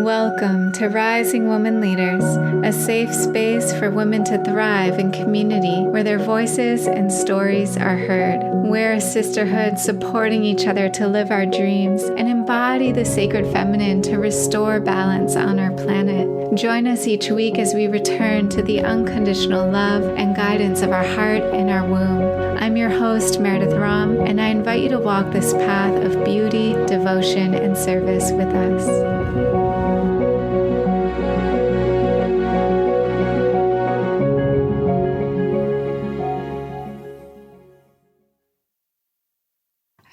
Welcome to Rising Woman Leaders, a safe space for women to thrive in community where their voices and stories are heard. We're a sisterhood supporting each other to live our dreams and embody the sacred feminine to restore balance on our planet. Join us each week as we return to the unconditional love and guidance of our heart and our womb. I'm your host, Meredith Ram, and I invite you to walk this path of beauty, devotion, and service with us.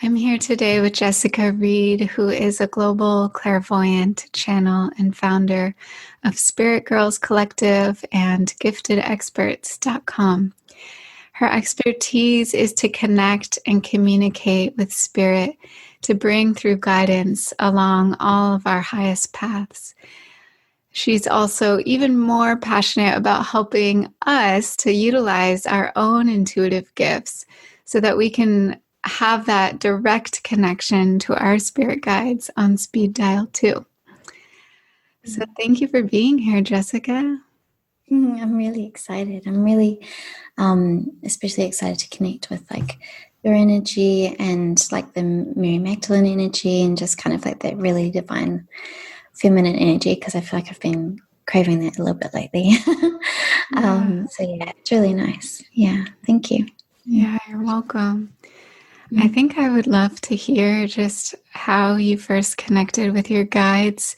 I'm here today with Jessica Reid, who is a global clairvoyant channel and founder of Spirit Girls Collective and giftedexperts.com. Her expertise is to connect and communicate with spirit to bring through guidance along all of our highest paths. She's also even more passionate about helping us to utilize our own intuitive gifts so that we can have that direct connection to our spirit guides on speed dial too. So thank you for being here, Jessica. I'm really excited. I'm really especially excited to connect with like your energy and like the Mary Magdalene energy and just kind of like that really divine feminine energy, because I feel like I've been craving that a little bit lately. So yeah, it's really nice. Yeah, thank you. Yeah, you're welcome. I think I would love to hear just how you first connected with your guides.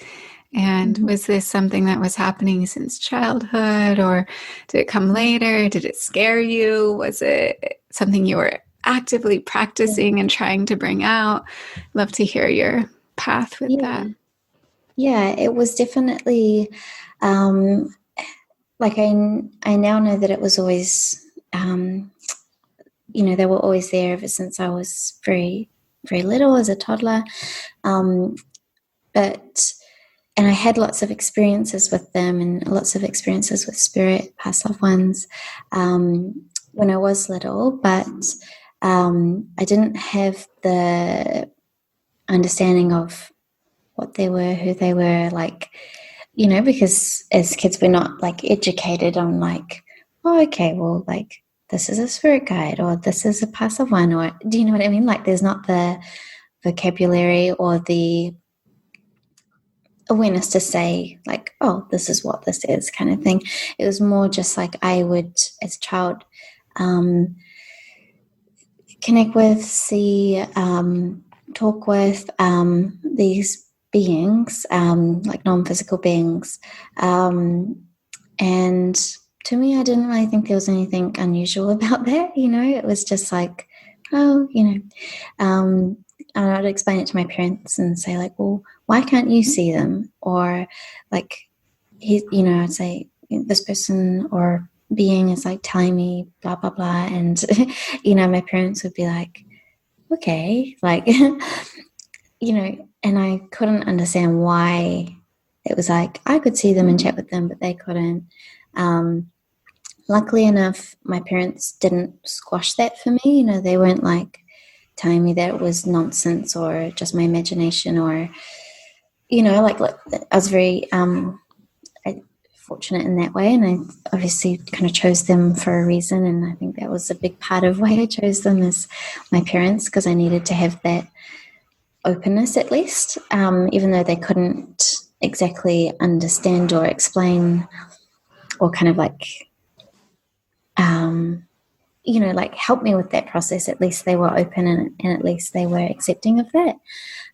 And was this something that was happening since childhood, or did it come later? Did it scare you? Was it something you were actively practicing and trying to bring out? Love to hear your path with that. Yeah, it was definitely like I now know that it was always they were always there ever since I was very, very little as a toddler. And I had lots of experiences with them and lots of experiences with spirit, past loved ones, when I was little, but I didn't have the understanding of what they were, who they were, like, because as kids we're not like educated on like, oh, okay, well, like, this is a spirit guide or this is a passive one, or do you know what I mean? Like there's not the vocabulary or the awareness to say like, oh, this is what this is kind of thing. It was more just like I would, as a child, connect with, see, talk with these beings, like non-physical beings. And to me, I didn't really think there was anything unusual about that. It was just like, oh, and I'd explain it to my parents and say like, well, why can't you see them? Or like, I'd say this person or being is like telling me blah, blah, blah. And, my parents would be like, okay, like, and I couldn't understand why it was like I could see them and chat with them, but they couldn't. Luckily enough, my parents didn't squash that for me. They weren't like telling me that it was nonsense or just my imagination, or, like I was very fortunate in that way. And I obviously kind of chose them for a reason. And I think that was a big part of why I chose them as my parents, because I needed to have that openness at least, even though they couldn't exactly understand or explain or kind of like, like help me with that process. At least they were open and at least they were accepting of that.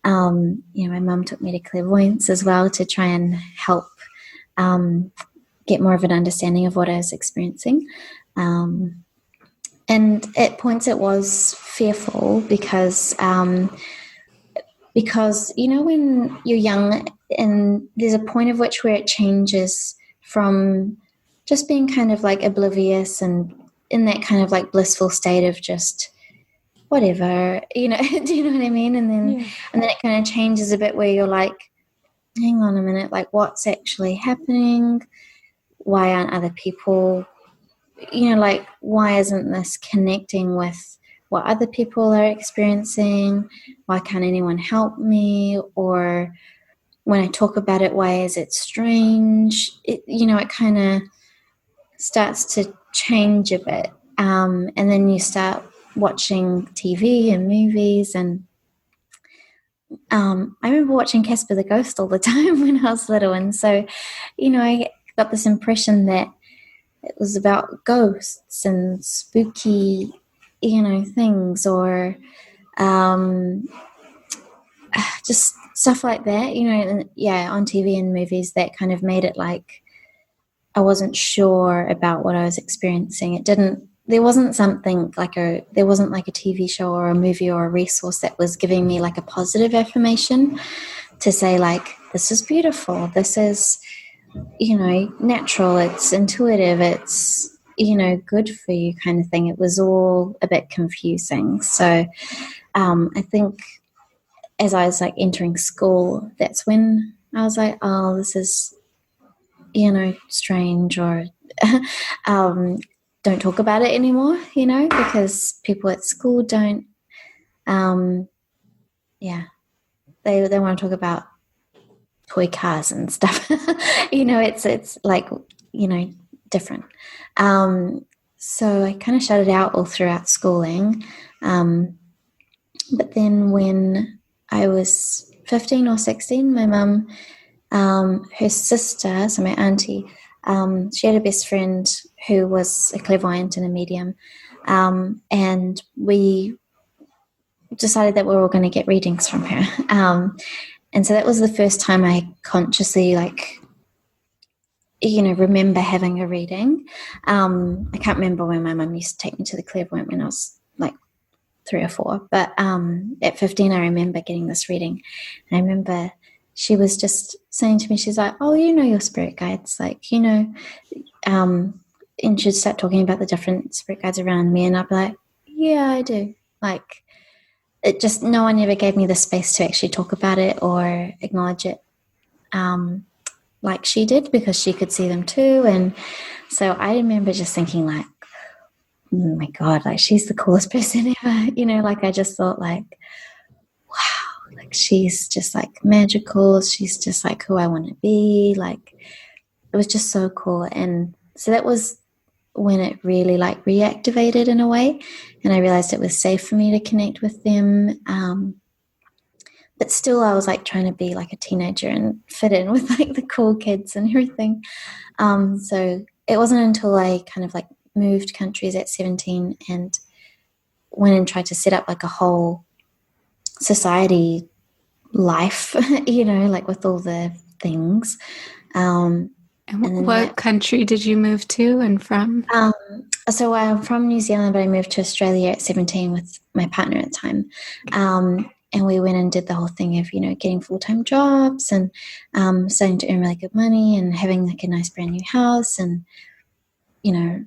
My mum took me to clairvoyance as well to try and help get more of an understanding of what I was experiencing. And at points it was fearful because when you're young and there's a point of which where it changes from just being kind of like oblivious and in that kind of like blissful state of just whatever, do you know what I mean? And then it kind of changes a bit where you're like, hang on a minute, like what's actually happening? Why aren't other people, like why isn't this connecting with what other people are experiencing. Why can't anyone help me? Or when I talk about it, why is it strange? It kind of starts to change a bit. And then you start watching TV and movies. And I remember watching Casper the Ghost all the time when I was little. And so, I got this impression that it was about ghosts and spooky, things, or just stuff like that, and on TV and movies that kind of made it like I wasn't sure about what I was experiencing. There wasn't like a TV show or a movie or a resource that was giving me like a positive affirmation to say like, this is beautiful, this is, natural, it's intuitive, it's, good for you kind of thing. It was all a bit confusing. So I think as I was like entering school, that's when I was like, oh, this is, strange, or don't talk about it anymore, because people at school don't, they want to talk about toy cars and stuff. It's like, different. So I kind of shut it out all throughout schooling. But then when I was 15 or 16, my mum, her sister, so my auntie, she had a best friend who was a clairvoyant and a medium. And we decided that we were all going to get readings from her. And so that was the first time I consciously, like, remember having a reading. I can't remember when my mum used to take me to the clairvoyant when I was like 3 or 4. But at 15, I remember getting this reading. And I remember she was just saying to me, she's like, oh, your spirit guides, like, and she'd start talking about the different spirit guides around me. And I'd be like, yeah, I do. Like, it just, no one ever gave me the space to actually talk about it or acknowledge it like she did, because she could see them too. And so I remember just thinking like, oh my God, like she's the coolest person ever, like I just thought like, wow, like she's just like magical. She's just like who I want to be. Like it was just so cool. And so that was when it really like reactivated in a way, and I realized it was safe for me to connect with them. But still I was like trying to be like a teenager and fit in with like the cool kids and everything. So it wasn't until I kind of like moved countries at 17 and went and tried to set up like a whole society life, like with all the things. And what country did you move to and from? So I'm from New Zealand, but I moved to Australia at 17 with my partner at the time. And we went and did the whole thing of, getting full-time jobs and starting to earn really good money and having like a nice brand new house and,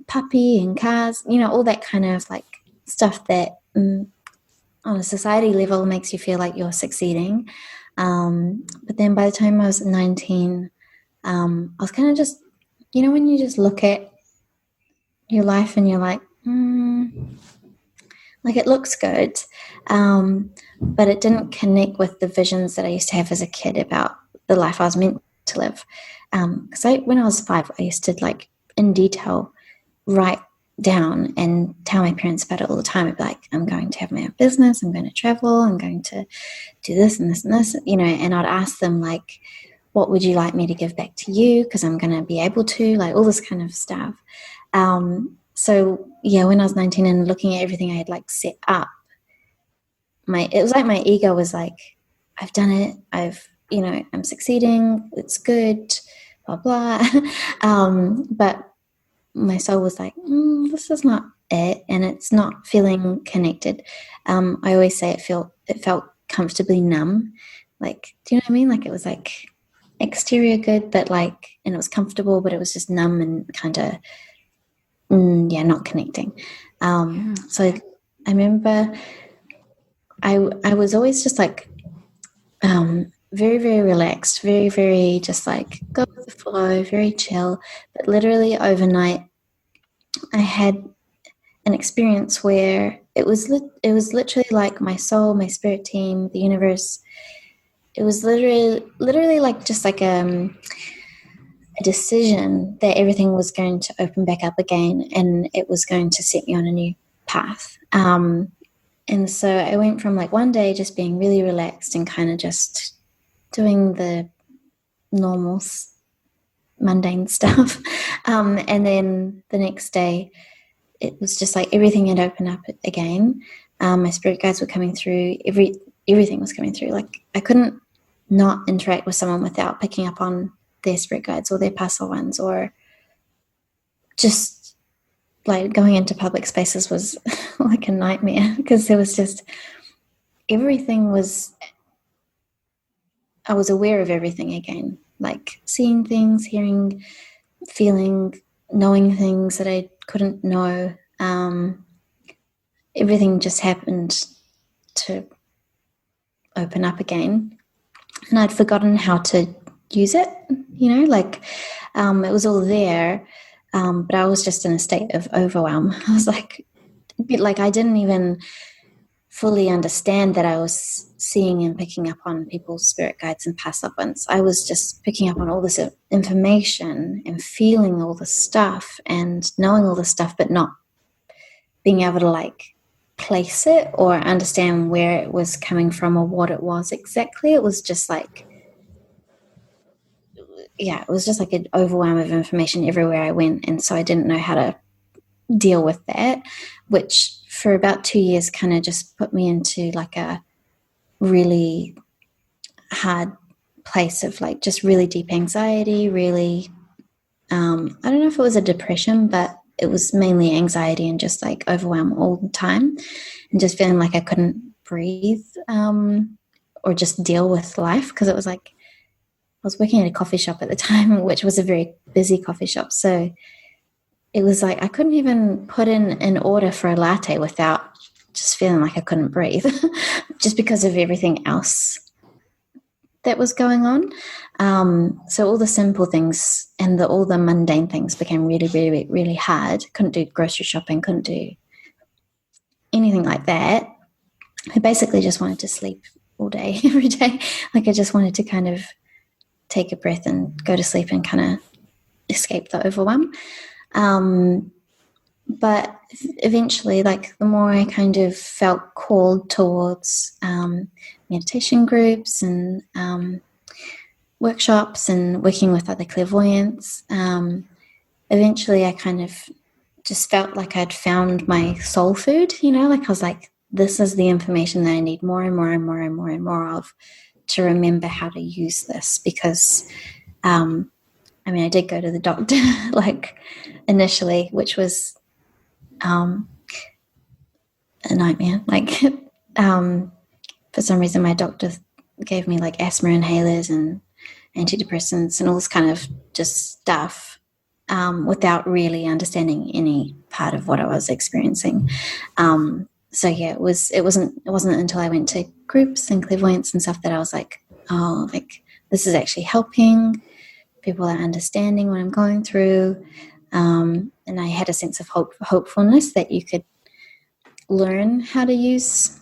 puppy and cars, all that kind of like stuff that on a society level makes you feel like you're succeeding. But then by the time I was 19, I was kind of just, when you just look at your life and you're like, like it looks good, but it didn't connect with the visions that I used to have as a kid about the life I was meant to live. Because when I was 5, I used to like in detail write down and tell my parents about it all the time. I'd be like, I'm going to have my own business, I'm going to travel, I'm going to do this and this and this, and I'd ask them like, what would you like me to give back to you? Because I'm going to be able to, like all this kind of stuff. So yeah, when I was 19 and looking at everything I had like set up, it was like my ego was like, I've done it. I'm succeeding. It's good, blah, blah. But my soul was like, this is not it. And it's not feeling connected. I always say it felt comfortably numb. Like, do you know what I mean? Like it was like exterior good, but like, and it was comfortable, but it was just numb and kind of, not connecting. So I remember I was always just like very, very relaxed, very, very just like go with the flow, very chill. But literally overnight, I had an experience where it was literally like my soul, my spirit team, the universe. It was literally like just like a decision that everything was going to open back up again, and it was going to set me on a new path. And so I went from like one day just being really relaxed and kind of just doing the normal mundane stuff, and then the next day it was just like everything had opened up again. My spirit guides were coming through. Everything was coming through. Like I couldn't not interact with someone without picking up on their spirit guides or their past loved ones, or just like going into public spaces was like a nightmare, because there was just everything was, I was aware of everything again, like seeing things, hearing, feeling, knowing things that I couldn't know. Everything just happened to open up again, and I'd forgotten how to use it, like it was all there, but I was just in a state of overwhelm. I was like a bit like I didn't even fully understand that I was seeing and picking up on people's spirit guides and past loved ones. I was just picking up on all this information and feeling all the stuff and knowing all the stuff, but not being able to like place it or understand where it was coming from or what it was exactly. It was just like, yeah, it was just like an overwhelm of information everywhere I went. And so I didn't know how to deal with that, which for about 2 years kind of just put me into like a really hard place of like just really deep anxiety, really, I don't know if it was a depression, but it was mainly anxiety and just like overwhelm all the time, and just feeling like I couldn't breathe, or just deal with life, because it was like I was working at a coffee shop at the time, which was a very busy coffee shop. So it was like I couldn't even put in an order for a latte without just feeling like I couldn't breathe, just because of everything else that was going on. So all the simple things and all the mundane things became really, really, really hard. Couldn't do grocery shopping, couldn't do anything like that. I basically just wanted to sleep all day, every day. Like I just wanted to kind of take a breath and go to sleep and kind of escape the overwhelm. But eventually, like the more I kind of felt called towards meditation groups and workshops and working with other clairvoyants, eventually I kind of just felt like I'd found my soul food, like I was like, this is the information that I need more and more and more and more and more of, to remember how to use this. Because I did go to the doctor like initially, which was a nightmare. Like for some reason my doctor gave me like asthma inhalers and antidepressants and all this kind of just stuff, without really understanding any part of what I was experiencing. So yeah, it wasn't until I went to groups and clairvoyance and stuff that I was like, oh, like this is actually helping. People are understanding what I'm going through. And I had a sense of hopefulness that you could learn how to use,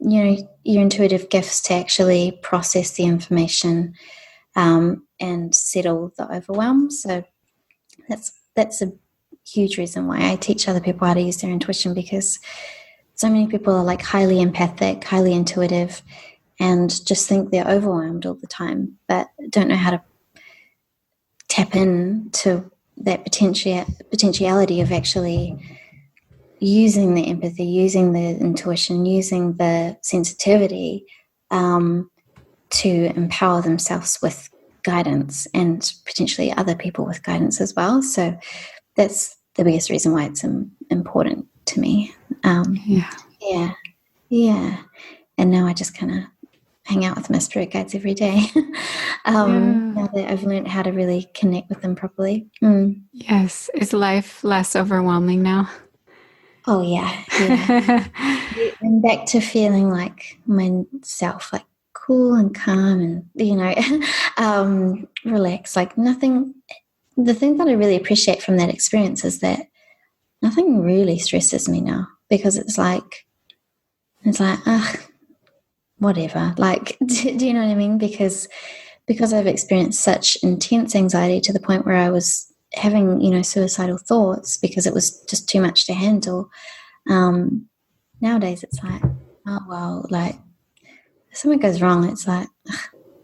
your intuitive gifts to actually process the information, and settle the overwhelm. So that's a huge reason why I teach other people how to use their intuition, because so many people are like highly empathic, highly intuitive, and just think they're overwhelmed all the time, but don't know how to tap into that potentiality of actually using the empathy, using the intuition, using the sensitivity, to empower themselves with guidance, and potentially other people with guidance as well. So that's the biggest reason why it's important to me. Yeah. And now I just kind of hang out with my spirit guides every day. Now that I've learned how to really connect with them properly. Yes. Is life less overwhelming now? Oh yeah. I'm back to feeling like myself, like cool and calm and relaxed. Like nothing. The thing that I really appreciate from that experience is that nothing really stresses me now, because it's like, ugh, whatever. Like, do you know what I mean? Because I've experienced such intense anxiety to the point where I was having, suicidal thoughts because it was just too much to handle. Nowadays it's like, oh well, like if something goes wrong, it's like, ugh,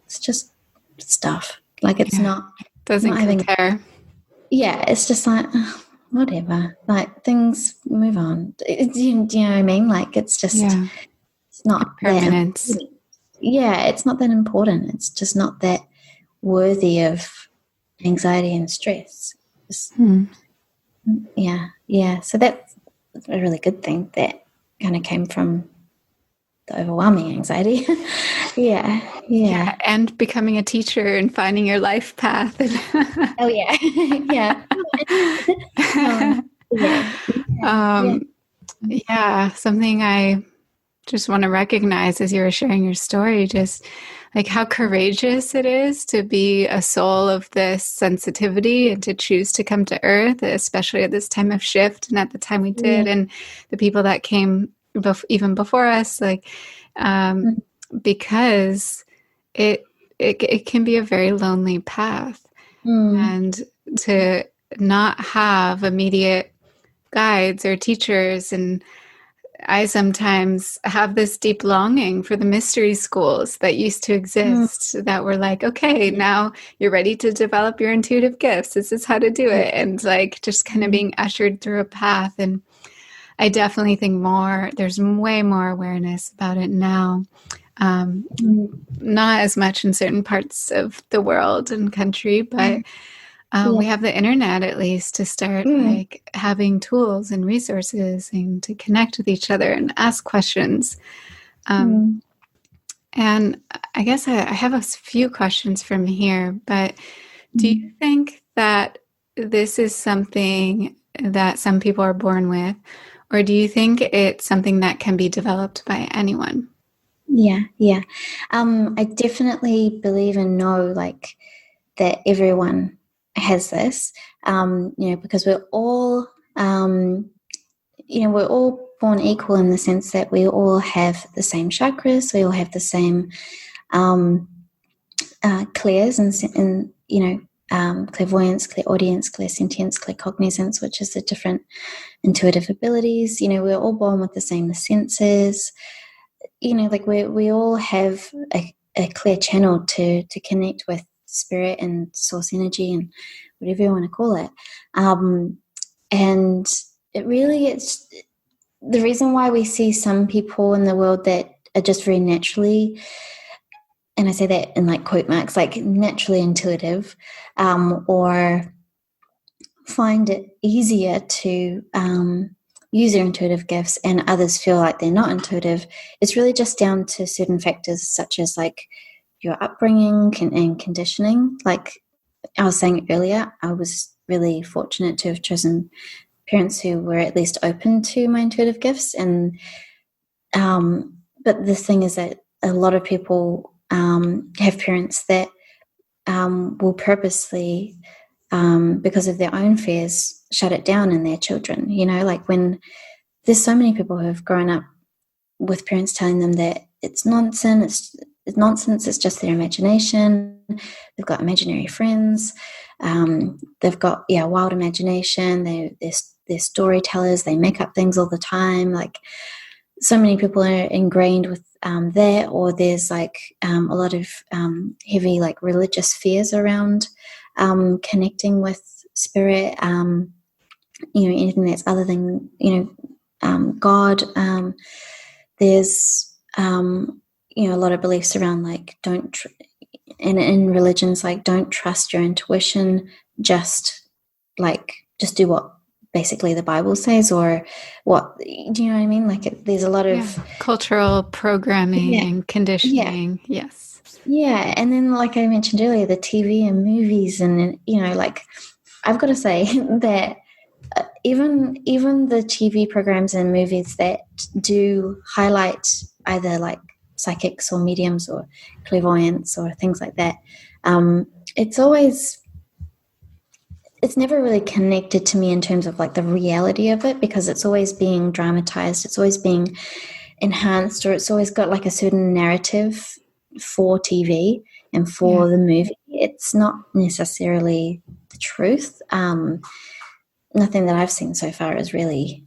it's just stuff. Like it's Yeah. not, I'm Doesn't not having, compare. yeah, it's just like, ugh, whatever. Like things move on. Do you know what I mean? Like it's just, Yeah. it's not that Impermanence. important. Yeah, it's not that important. It's just not that worthy of anxiety and stress. Just, Hmm. yeah, yeah. So that's a really good thing that kind of came from the overwhelming anxiety. Yeah, Yeah. yeah. And becoming a teacher and finding your life path. Oh, yeah, yeah. Yeah, yeah, yeah. um, yeah. Something I just want to recognize as you were sharing your story, just like how courageous it is to be a soul of this sensitivity and to choose to come to earth, especially at this time of shift and at the time we did, Yeah. and the people that came even before us, like, um, Mm, because it, it can be a very lonely path, mm, and to not have immediate guides or teachers. And I sometimes have this deep longing for the mystery schools that used to mm, exist, that were like, okay, yeah, now you're ready to develop your intuitive gifts. This is how to do yeah. it. And like just kind of Mm, being ushered through a path. And I definitely think there's way more awareness about it now. Um, mm, Not as much in certain parts of the world and country, but we yeah. have the internet at least to start Mm, like having tools and resources and to connect with each other and ask questions. Um, mm, and I guess I have a few questions from here, but do you mm. think that this is something that some people are born with, or do you think it's something that can be developed by anyone? Yeah, yeah. I definitely believe and know like that everyone has this. Because um, we're all born equal in the sense that we all have the same chakras, we all have the same um, clairs and clairvoyance, clairaudience, clairsentience, claircognizance, which is the different intuitive abilities. We're all born with the same senses. Like we all have a clear channel to connect with spirit and source energy and whatever you want to call it. And it's the reason why we see some people in the world that are just very naturally, and I say that in like quote marks, like naturally intuitive, or find it easier to use their intuitive gifts, and others feel like they're not intuitive. It's really just down to certain factors such as like your upbringing and conditioning. Like I was saying earlier, I was really fortunate to have chosen parents who were at least open to my intuitive gifts. And but the thing is that a lot of people have parents that will purposely, because of their own fears, shut it down in their children. Like when there's so many people who have grown up with parents telling them that it's nonsense, it's nonsense, it's just their imagination. They've got imaginary friends. They've got wild imagination. They're storytellers. They make up things all the time. Like so many people are ingrained with that, or there's like a lot of heavy like religious fears around connecting with spirit. Anything that's other than God. There's a lot of beliefs around like and in religions like don't trust your intuition, just just do what basically the Bible says, or what, do you know what I mean? Like there's a lot Yeah. of Cultural programming yeah, and yeah, conditioning. Yes. yeah. And then like I mentioned earlier, the TV and movies, and like I've got to say that even the TV programs and movies that do highlight either like psychics or mediums or clairvoyance or things like that, it's always it's never really connected to me in terms of like the reality of it, because it's always being dramatized, it's always being enhanced, or it's always got like a certain narrative for TV and Yeah. for the movie. It's not necessarily the truth. Nothing that I've seen so far is really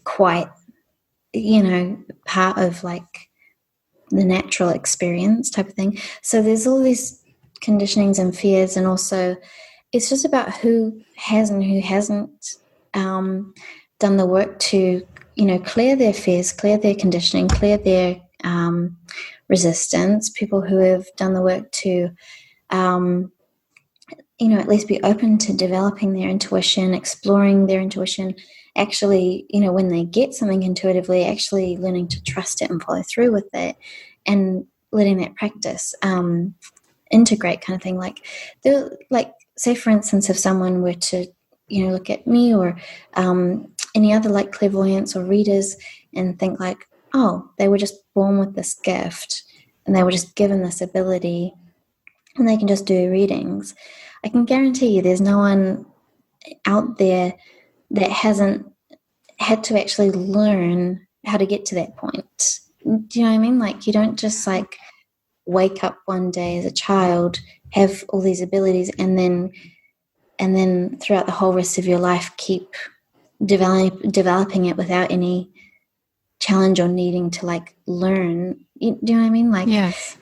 quite, part of like the natural experience type of thing. So there's all these conditionings and fears, and also it's just about who has and who hasn't done the work to, clear their fears, clear their conditioning, clear their resistance. People who have done the work to, at least be open to developing their intuition, exploring their intuition, actually, when they get something intuitively, actually learning to trust it and follow through with it, and letting that practice integrate, kind of thing. Like, say for instance, if someone were to, look at me or any other like clairvoyants or readers and think like, oh, they were just born with this gift and they were just given this ability and they can just do readings. I can guarantee you there's no one out there that hasn't had to actually learn how to get to that point. Do you know what I mean? Like, you don't just like wake up one day as a child, have all these abilities, and then throughout the whole rest of your life keep developing it without any challenge or needing to like learn. Do you know what I mean? Like, Yes.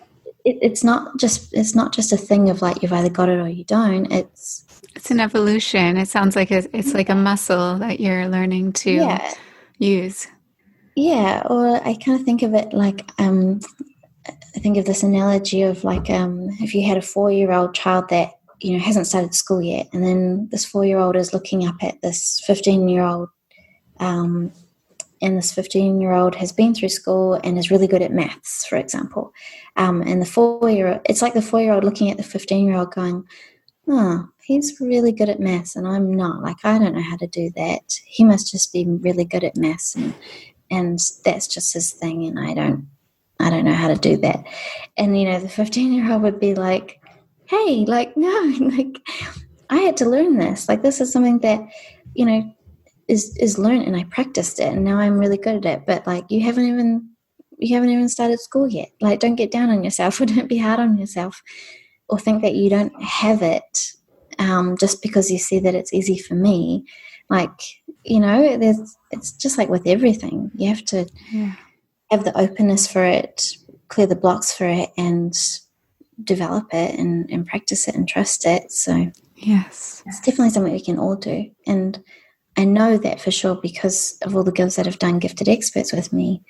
it's not just a thing of like you've either got it or you don't. It's an evolution. It sounds like it's like a muscle that you're learning to Yeah, use. yeah. Or I kind of think of it like I think of this analogy of like if you had a 4-year-old child that hasn't started school yet, and then this 4-year-old is looking up at this 15-year-old, and this 15-year-old has been through school and is really good at maths, for example, and the 4-year-old, it's like the 4-year-old looking at the 15-year-old going, oh, he's really good at maths and I'm not. Like, I don't know how to do that. He must just be really good at maths, and that's just his thing, and I don't know how to do that. And the 15-year-old would be like, hey, like, no, like, I had to learn this. Like, this is something that is learned, and I practiced it, and now I'm really good at it. But like, you haven't even started school yet. Like, don't get down on yourself, or don't be hard on yourself, or think that you don't have it just because you see that it's easy for me. Like, it's just like with everything. You have to have the openness for it, clear the blocks for it, and develop it and practice it and trust it. So Yes. it's definitely something we can all do. And I know that for sure because of all the girls that have done gifted experts with me.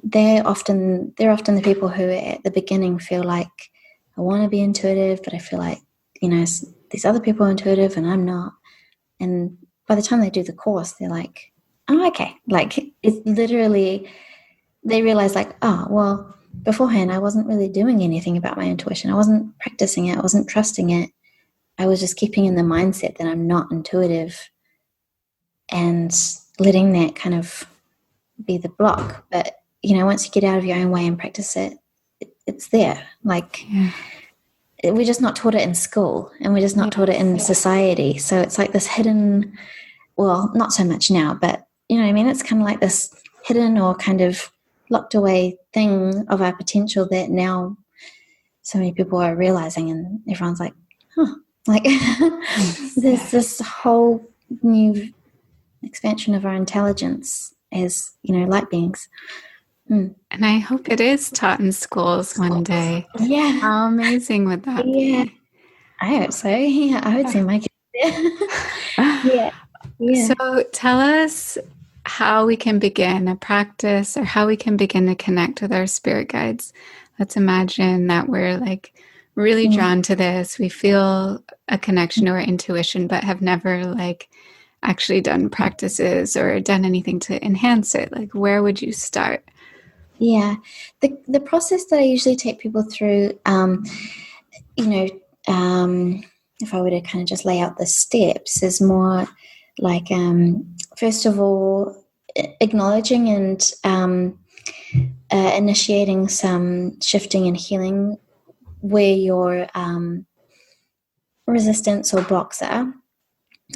They're often the people who at the beginning feel like, I want to be intuitive, but I feel like, these other people are intuitive and I'm not. And by the time they do the course, they're like, oh, okay. Like, it's literally, they realize like, oh, well, beforehand, I wasn't really doing anything about my intuition. I wasn't practicing it. I wasn't trusting it. I was just keeping in the mindset that I'm not intuitive and letting that kind of be the block. But, once you get out of your own way and practice it, it's there. Like, we're just not taught it in school, and we're just not taught it in society. So it's like this hidden, well, not so much now, but you know what I mean? It's kind of like this hidden or kind of locked away thing of our potential that now so many people are realizing, and everyone's like, huh, like there's this whole new expansion of our intelligence as, light beings. And I hope it is taught in schools one day. Yeah. How amazing would that be? I hope so. Yeah, I would see my kids there. Yeah. Yeah. So tell us how we can begin a practice, or how we can begin to connect with our spirit guides. Let's imagine that we're like really drawn to this. We feel a connection to our intuition, but have never like actually done practices or done anything to enhance it. Like, where would you start? Yeah. The process that I usually take people through, you know, if I were to kind of just lay out the steps, is more like, first of all, acknowledging and initiating some shifting and healing where your resistance or blocks are.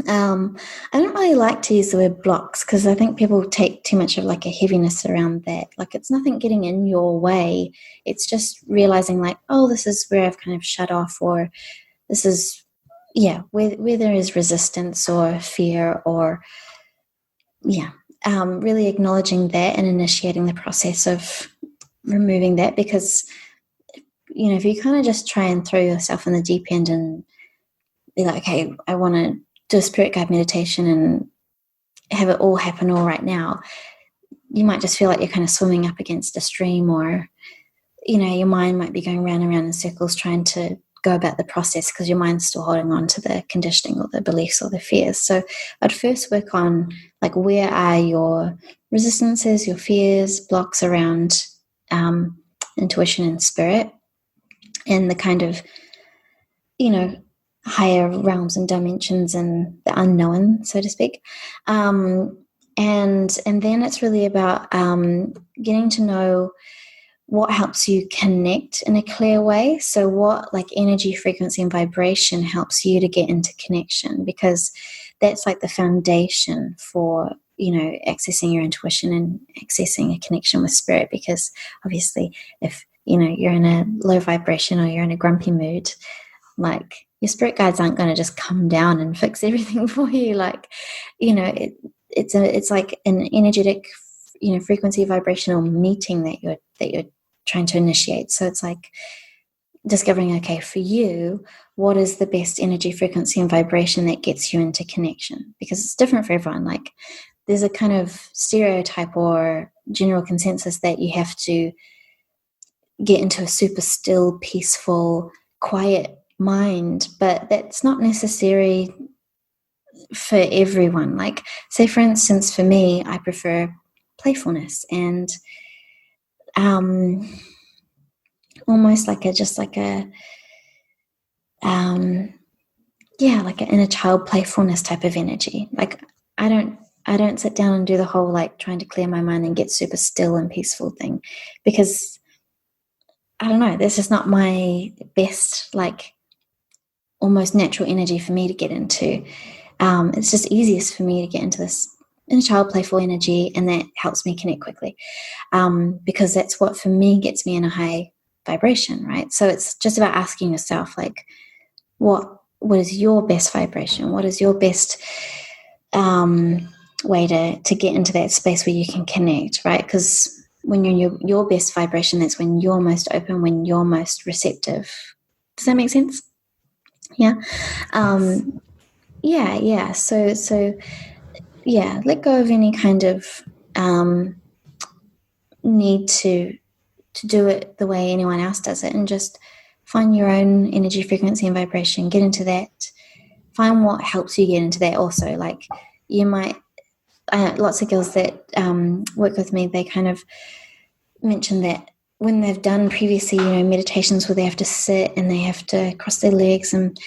I don't really like to use the word blocks because I think people take too much of like a heaviness around that. Like it's nothing getting in your way. It's just realizing like, oh, this is where I've kind of shut off, or this is, yeah, where there is resistance or fear or, yeah, really acknowledging that and initiating the process of removing that. Because, you know, if you kind of just try and throw yourself in the deep end and be like, okay, I want to do a spirit guide meditation and have it all happen all right now, you might just feel like you're kind of swimming up against a stream, or, you know, your mind might be going round and round in circles trying to go about the process because your mind's still holding on to the conditioning or the beliefs or the fears. So I'd first work on like, where are your resistances, your fears, blocks around intuition and spirit, and the kind of, you know, higher realms and dimensions and the unknown, so to speak. And then it's really about getting to know what helps you connect in a clear way. So what like energy, frequency, and vibration helps you to get into connection, because that's like the foundation for, you know, accessing your intuition and accessing a connection with spirit. Because obviously if, you know, you're in a low vibration or you're in a grumpy mood, like your spirit guides aren't going to just come down and fix everything for you. Like, you know, it's like an energetic, you know, frequency vibrational meeting that you're trying to initiate. So it's like discovering, okay, for you, what is the best energy, frequency, and vibration that gets you into connection? Because it's different for everyone. Like there's a kind of stereotype or general consensus that you have to get into a super still, peaceful, quiet mind, but that's not necessary for everyone. Like, say for instance, for me, I prefer playfulness and almost like a just like a yeah, like an inner child playfulness type of energy. Like I don't sit down and do the whole like trying to clear my mind and get super still and peaceful thing, because I don't know, this is not my best, like almost natural energy for me to get into. It's just easiest for me to get into this inner child playful energy, and that helps me connect quickly, because that's what for me gets me in a high vibration, right? So it's just about asking yourself, like, what is your best vibration? What is your best way to get into that space where you can connect, right? Because when you're in your best vibration, that's when you're most open, when you're most receptive. Does that make sense? Yeah. Yeah. So yeah, let go of any kind of need to do it the way anyone else does it, and just find your own energy, frequency, and vibration. Get into that. Find what helps you get into that. Also, like you might, lots of girls that work with me, they kind of mention that when they've done previously, you know, meditations where they have to sit and they have to cross their legs and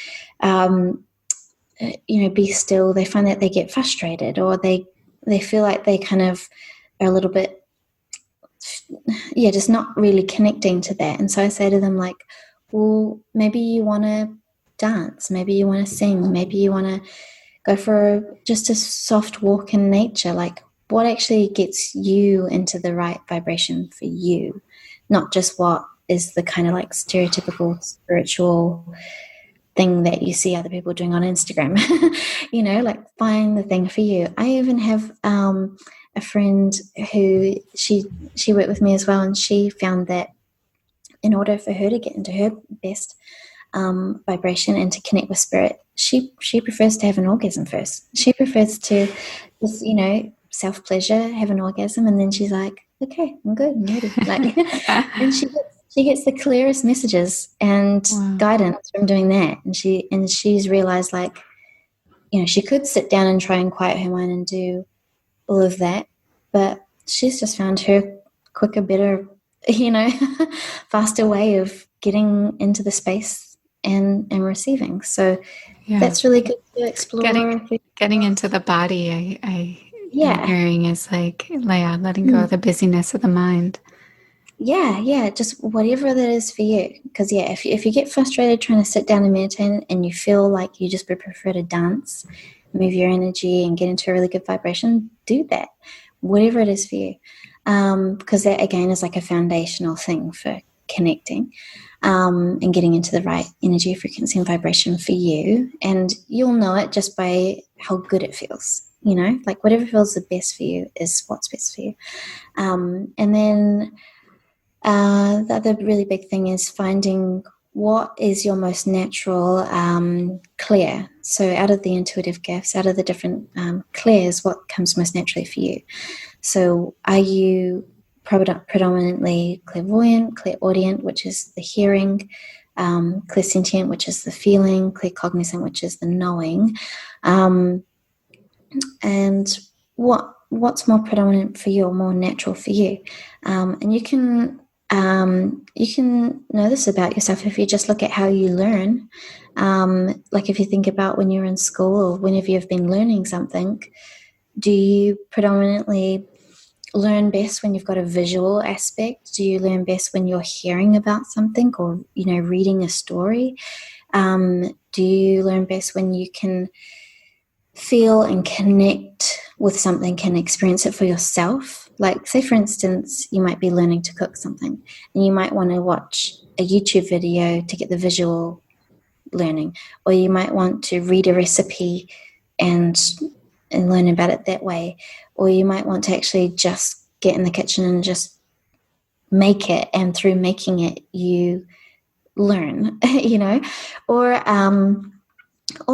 you know, be still, they find that they get frustrated, or they feel like they kind of are a little bit, yeah, just not really connecting to that. And so I say to them, like, well, maybe you want to dance, maybe you want to sing, maybe you want to go for just a soft walk in nature. Like, what actually gets you into the right vibration for you, not just what is the kind of like stereotypical spiritual thing that you see other people doing on Instagram. You know, like find the thing for you. I even have a friend who she worked with me as well, and she found that in order for her to get into her best vibration and to connect with spirit, she prefers to have an orgasm first. She prefers to just, you know, self pleasure, have an orgasm, and then she's like, okay, I'm good, I'm ready. Like, and she gets the clearest messages and Wow. guidance from doing that. And she's realized, like, you know, she could sit down and try and quiet her mind and do all of that, but she's just found her quicker, better, you know, faster way of getting into the space and receiving. So Yeah. that's really good to explore. Getting into the body, I am Yeah. hearing is like, yeah, letting go of the busyness of the mind. Yeah, just whatever that is for you. Because, yeah, if you get frustrated trying to sit down and meditate and you feel like you just prefer to dance, move your energy and get into a really good vibration, do that, whatever it is for you. Because that, again, is like a foundational thing for connecting and getting into the right energy, frequency, and vibration for you. And you'll know it just by how good it feels. You know, like whatever feels the best for you is what's best for you. And then the other really big thing is finding what is your most natural clear. So out of the intuitive gifts, out of the different clairs, what comes most naturally for you? So are you predominantly clairvoyant, clairaudient, which is the hearing, clairsentient, which is the feeling, claircognizant, which is the knowing, and what's more predominant for you or more natural for you? And you can know this about yourself if you just look at how you learn. Like if you think about when you're in school or whenever you've been learning something, do you predominantly learn best when you've got a visual aspect? Do you learn best when you're hearing about something or, you know, reading a story? Do you learn best when you can feel and connect with something, can experience it for yourself? Like, say, for instance, you might be learning to cook something and you might want to watch a YouTube video to get the visual learning, or you might want to read a recipe and learn about it that way, or you might want to actually just get in the kitchen and just make it, and through making it you learn, you know, or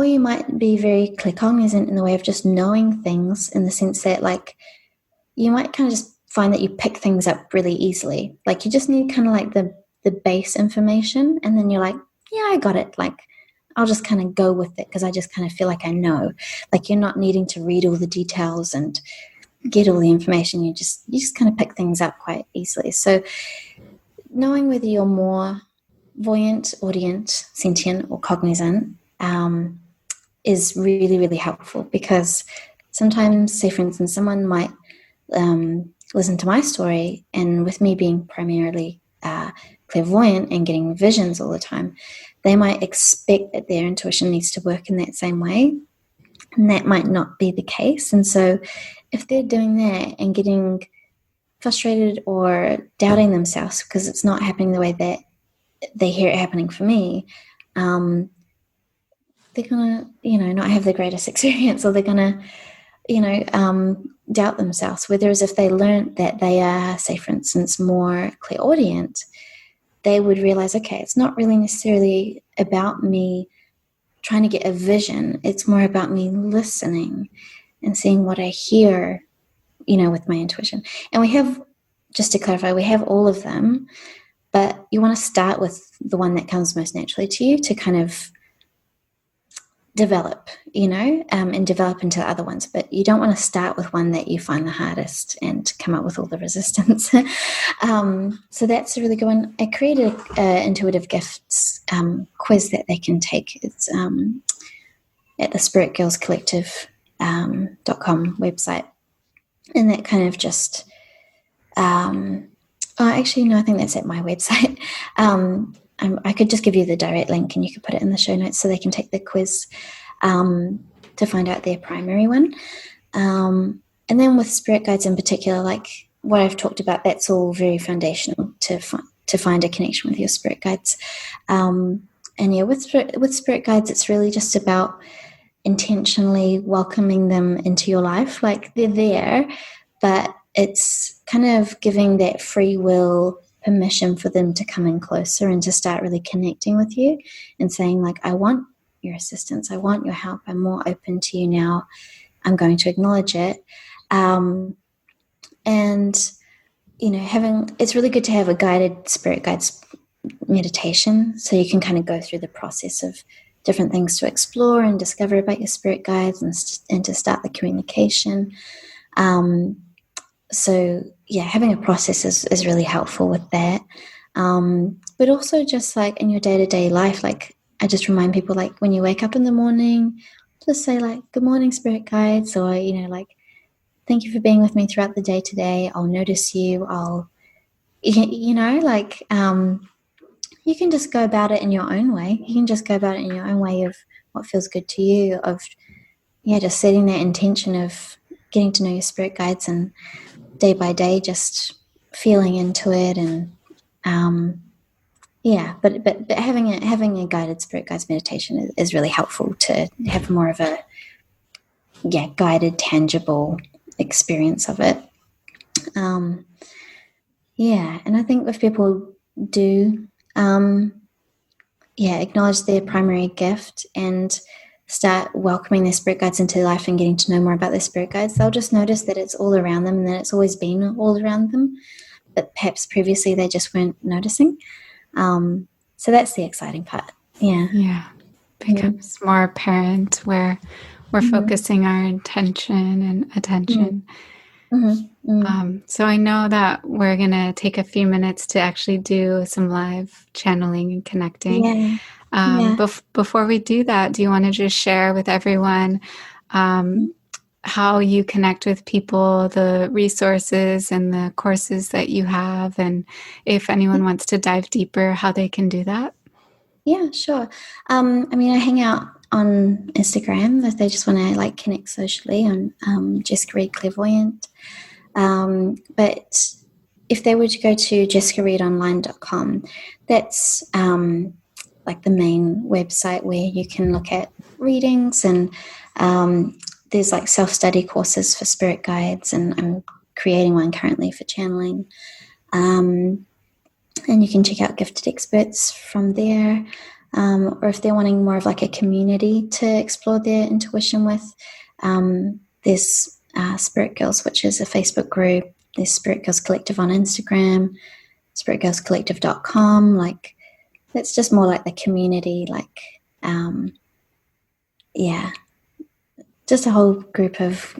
you might be very claircognizant in the way of just knowing things, in the sense that, like, you might kind of just find that you pick things up really easily. Like, you just need kind of like the base information, and then you're like, yeah, I got it. Like, I'll just kind of go with it because I just kind of feel like I know. Like, you're not needing to read all the details and get all the information. You just kind of pick things up quite easily. So knowing whether you're more voyant, audient, sentient, or cognizant is really, really helpful, because sometimes, say for instance, someone might listen to my story, and with me being primarily clairvoyant and getting visions all the time, they might expect that their intuition needs to work in that same way, and that might not be the case. And so if they're doing that and getting frustrated or doubting themselves because it's not happening the way that they hear it happening for me, they're gonna, you know, not have the greatest experience, or they're gonna, you know, doubt themselves. Whereas if they learned that they are, say for instance, more clairaudient, they would realize, okay, it's not really necessarily about me trying to get a vision. It's more about me listening and seeing what I hear, you know, with my intuition. And we have, just to clarify, we have all of them, but you want to start with the one that comes most naturally to you to kind of develop, you know, and develop into other ones. But you don't want to start with one that you find the hardest and come up with all the resistance. So that's a really good one. I created an intuitive gifts quiz that they can take. It's at the spiritgirlscollective.com website. And that kind of just, actually, no, I think that's at my website. I could just give you the direct link and you could put it in the show notes so they can take the quiz to find out their primary one. And then with spirit guides in particular, like what I've talked about, that's all very foundational to find a connection with your spirit guides. And yeah, with spirit guides, it's really just about intentionally welcoming them into your life. Like, they're there, but it's kind of giving that free will permission for them to come in closer and to start really connecting with you and saying, like, I want your assistance, I want your help, I'm more open to you now, I'm going to acknowledge it. And you know, it's really good to have a guided spirit guides meditation, so you can kind of go through the process of different things to explore and discover about your spirit guides, and to start the communication. So yeah, having a process is really helpful with that. But also just like in your day-to-day life, like I just remind people, like when you wake up in the morning, just say like, good morning, spirit guides, or, you know, like, thank you for being with me throughout the day today. I'll notice you. You know, like, you can just go about it in your own way. You can just go about it in your own way of what feels good to you, of just setting that intention of getting to know your spirit guides and day by day just feeling into it. And but having a guided spirit guides meditation is really helpful to have more of a guided, tangible experience of it. And I think if people do acknowledge their primary gift and start welcoming their spirit guides into their life and getting to know more about their spirit guides, they'll just notice that it's all around them and that it's always been all around them, but perhaps previously they just weren't noticing. So that's the exciting part. Yeah. Becomes more apparent where we're focusing our intention and attention. So I know that we're going to take a few minutes to actually do some live channeling and connecting. Before we do that, do you want to just share with everyone how you connect with people, the resources and the courses that you have, and if anyone wants to dive deeper, how they can do that? Yeah, sure. I mean, I hang out on Instagram if they just want to connect socially on Jessica Reid Clairvoyant. But if they were to go to jessicareidonline.com, that's the main website where you can look at readings, and there's self-study courses for spirit guides, and I'm creating one currently for channeling. And you can check out gifted experts from there. Or if they're wanting more of a community to explore their intuition with, there's Spirit Girls, which is a Facebook group. There's Spirit Girls Collective on Instagram, spiritgirlscollective.com. That's just more like the community, just a whole group of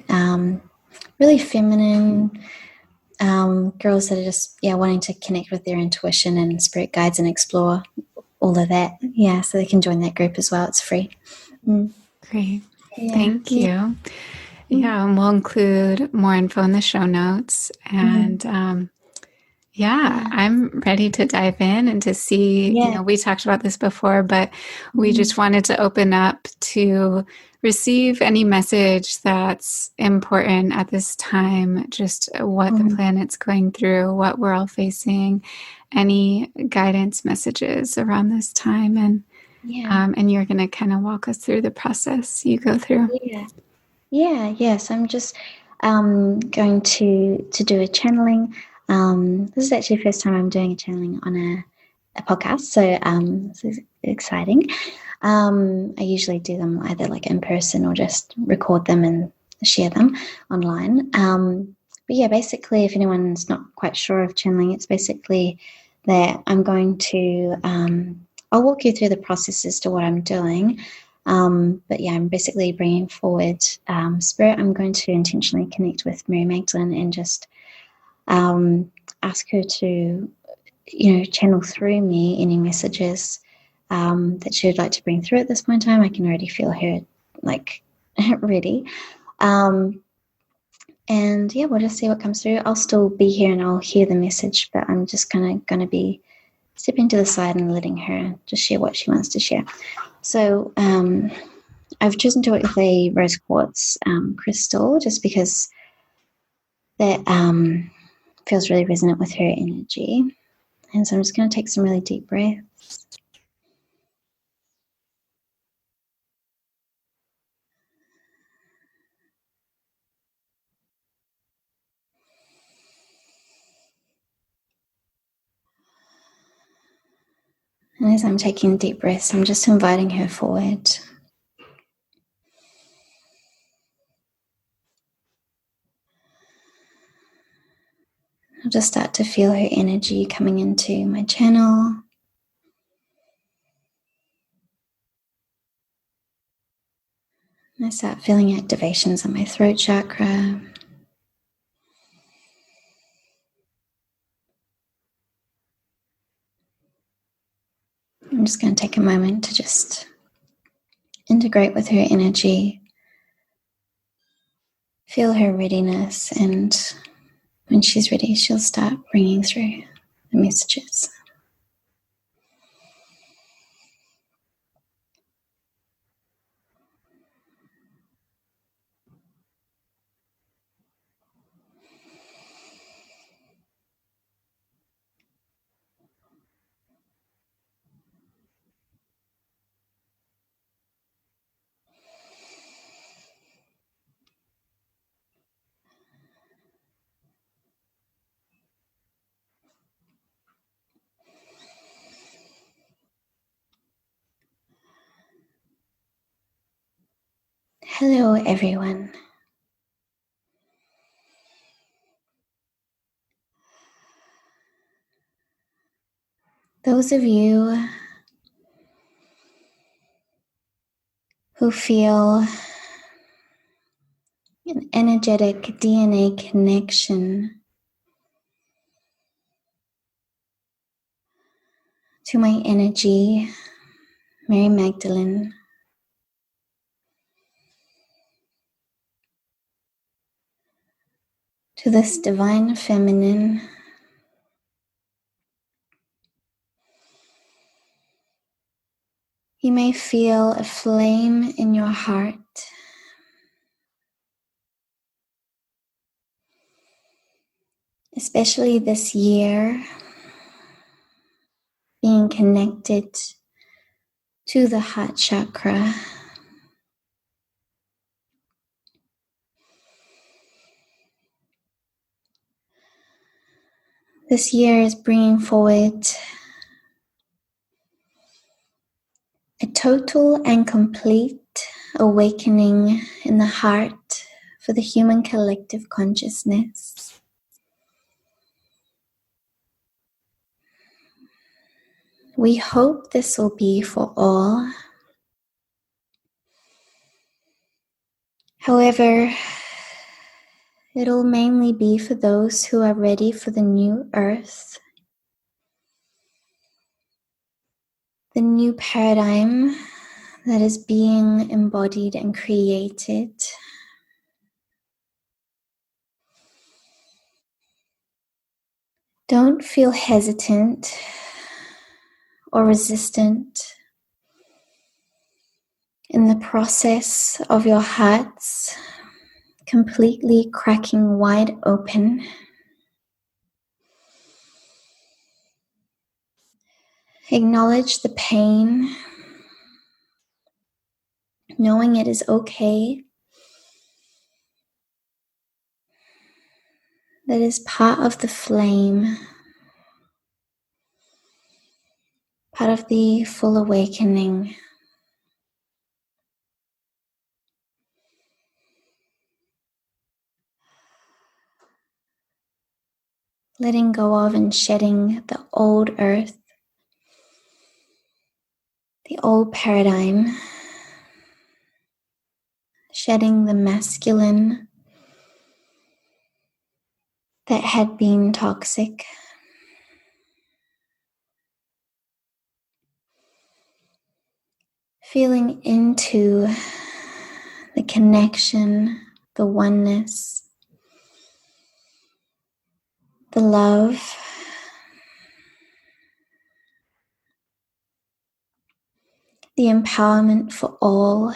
really feminine girls that are just wanting to connect with their intuition and spirit guides and explore all of that. So they can join that group as well. It's free. Great. Thank you. And we'll include more info in the show notes. And I'm ready to dive in and to see, we talked about this before, but we just wanted to open up to receive any message that's important at this time, just what the planet's going through, what we're all facing, any guidance messages around this time. And you're going to kind of walk us through the process you go through. Yes, I'm just going to do a channeling. This is actually the first time I'm doing a channeling on a podcast, so this is exciting. I usually do them either in person or just record them and share them online. But basically, if anyone's not quite sure of channeling, it's basically that I'm going to I'll walk you through the process as to what I'm doing. But I'm basically bringing forward spirit. I'm going to intentionally connect with Mary Magdalene and just ask her to, channel through me any messages that she would like to bring through at this point in time. I can already feel her ready. And we'll just see what comes through. I'll still be here and I'll hear the message, but I'm just going to be stepping to the side and letting her just share what she wants to share. So I've chosen to work with a rose quartz crystal just because that feels really resonant with her energy. And so I'm just going to take some really deep breaths. And as I'm taking deep breaths, I'm just inviting her forward. I'll just start to feel her energy coming into my channel. And I start feeling activations on my throat chakra. I'm just going to take a moment to just integrate with her energy, feel her readiness, and when she's ready, she'll start bringing through the messages. Hello, everyone. Those of you who feel an energetic DNA connection to my energy, Mary Magdalene, to this divine feminine, you may feel a flame in your heart, especially this year, being connected to the heart chakra. This year is bringing forward a total and complete awakening in the heart for the human collective consciousness. We hope this will be for all. However, it'll mainly be for those who are ready for the new earth, the new paradigm that is being embodied and created. Don't feel hesitant or resistant in the process of your hearts completely cracking wide open. Acknowledge the pain, knowing it is okay. That is part of the flame, part of the full awakening. Letting go of and shedding the old earth, the old paradigm, shedding the masculine that had been toxic. Feeling into the connection, the oneness, the love, the empowerment for all.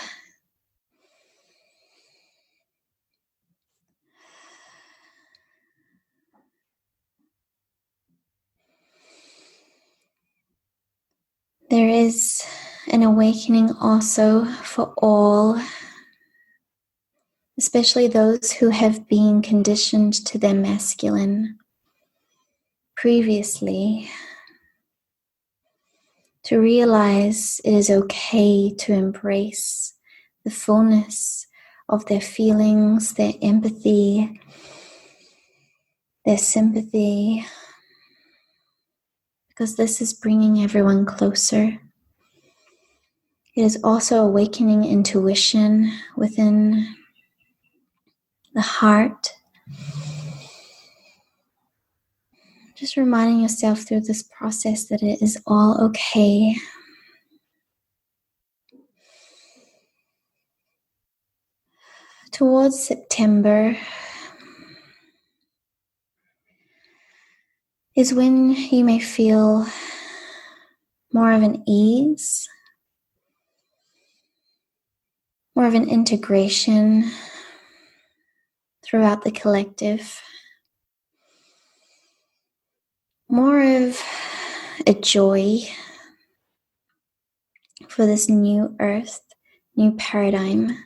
There is an awakening also for all, especially those who have been conditioned to their masculine previously, to realize it is okay to embrace the fullness of their feelings, their empathy, their sympathy, because this is bringing everyone closer. It is also awakening intuition within the heart. Just reminding yourself through this process that it is all okay. Towards September is when you may feel more of an ease, more of an integration throughout the collective, more of a joy for this new earth, new paradigm.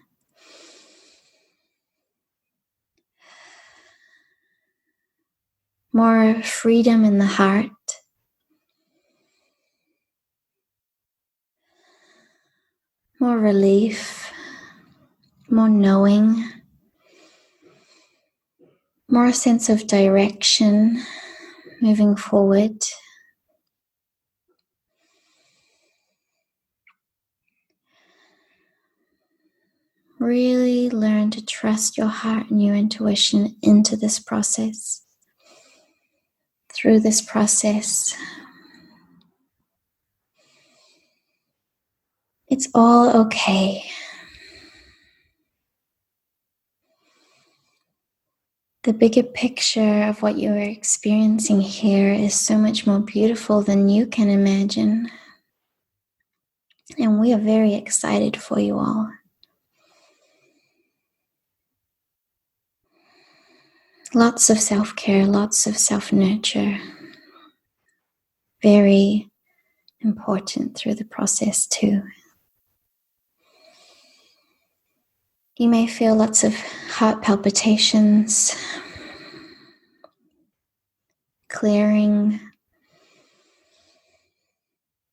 More freedom in the heart, more relief, more knowing, more sense of direction moving forward. Really learn to trust your heart and your intuition into this process. Through this process, it's all okay. The bigger picture of what you are experiencing here is so much more beautiful than you can imagine. And we are very excited for you all. Lots of self-care, lots of self-nurture. Very important through the process too. You may feel lots of heart palpitations, clearing,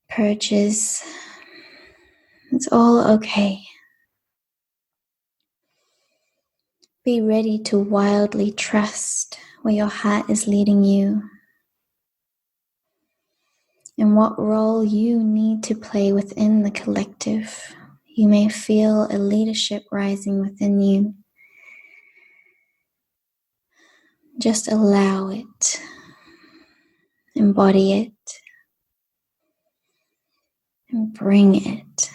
purges. It's all okay. Be ready to wildly trust where your heart is leading you and what role you need to play within the collective. You may feel a leadership rising within you. Just allow it. Embody it. And bring it.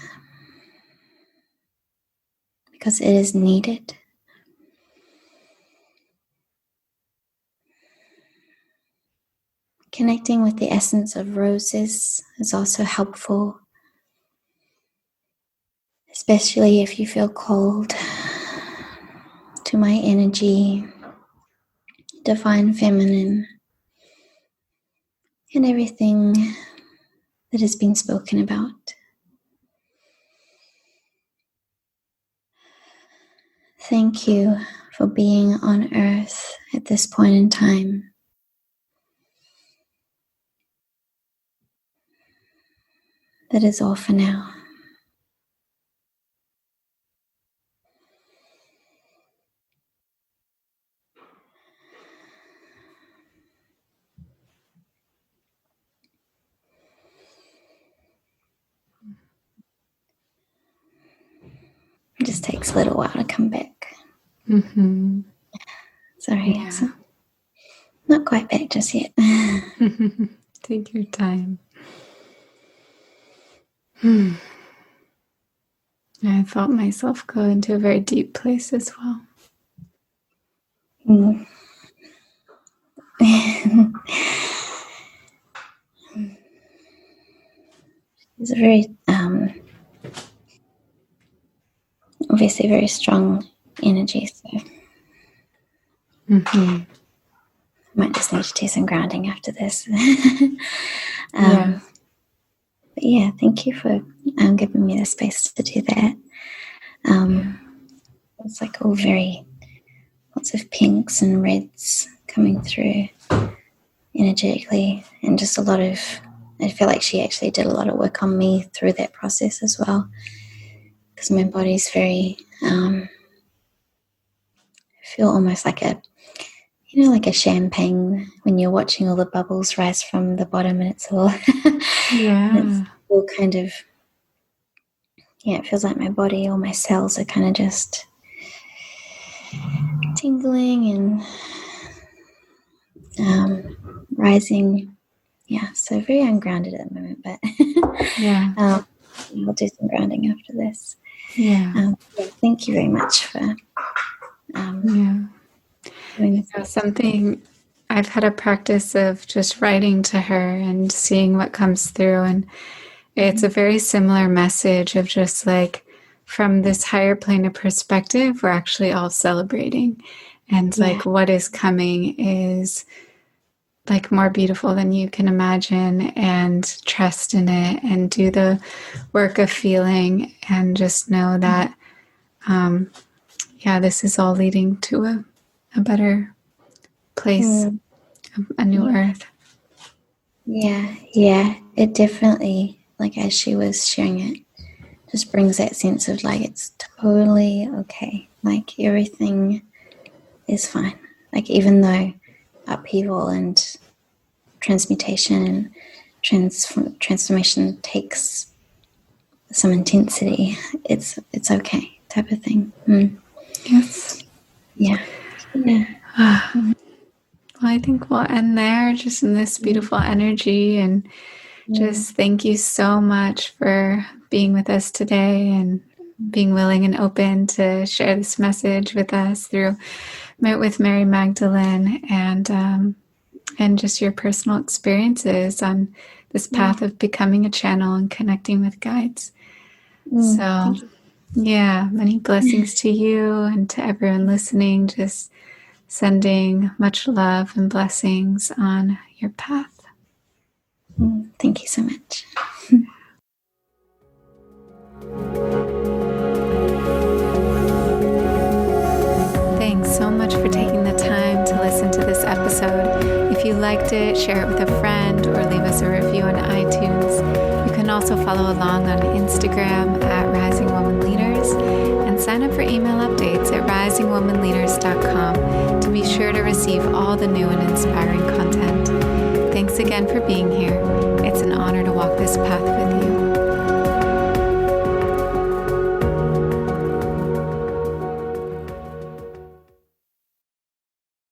Because it is needed. Connecting with the essence of roses is also helpful, especially if you feel cold, to my energy, divine feminine, and everything that has been spoken about. Thank you for being on earth at this point in time. That is all for now. It just takes a little while to come back. Mm-hmm. Sorry, Yeah. it's not quite back just yet. Take your time. I felt myself go into a very deep place as well. It's a very, obviously very strong energy, so I might just need to do some grounding after this. Yeah. But yeah, thank you for giving me the space to do that. It's like all very, lots of pinks and reds coming through energetically, and just a lot of, I feel like she actually did a lot of work on me through that process as well, because my body's very, I feel almost like a, you know, like a champagne when you're watching all the bubbles rise from the bottom, and it's all, Yeah. it's all kind of, yeah, it feels like my body, all my cells are kind of just tingling and rising. Yeah, so very ungrounded at the moment, but Yeah. I'll do some grounding after this. Yeah. Thank you very much for doing this. Something I've had a practice of just writing to her and seeing what comes through. And it's a very similar message of just like, from this higher plane of perspective, we're actually all celebrating. And like what is coming is like more beautiful than you can imagine, and trust in it and do the work of feeling and just know that, this is all leading to a better place, a new earth. Yeah, it definitely, like as she was sharing it, just brings that sense of like it's totally okay. Like everything is fine. Like even though upheaval and transmutation and transformation takes some intensity, it's okay, type of thing. Yes. Yeah. Well, I think we'll end there, just in this beautiful energy, and just thank you so much for being with us today and being willing and open to share this message with us with Mary Magdalene, and just your personal experiences on this path of becoming a channel and connecting with guides. So, yeah, many blessings to you and to everyone listening. Just sending much love and blessings on your path. Thank you so much. Thanks so much for taking the time to listen to this episode. If you liked it, share it with a friend or leave us a review on iTunes. You can also follow along on Instagram at Rising Woman Leaders, and sign up for email updates at risingwomanleaders.com to be sure to receive all the new and inspiring content. Thanks again for being here. It's an honor to walk this path with you.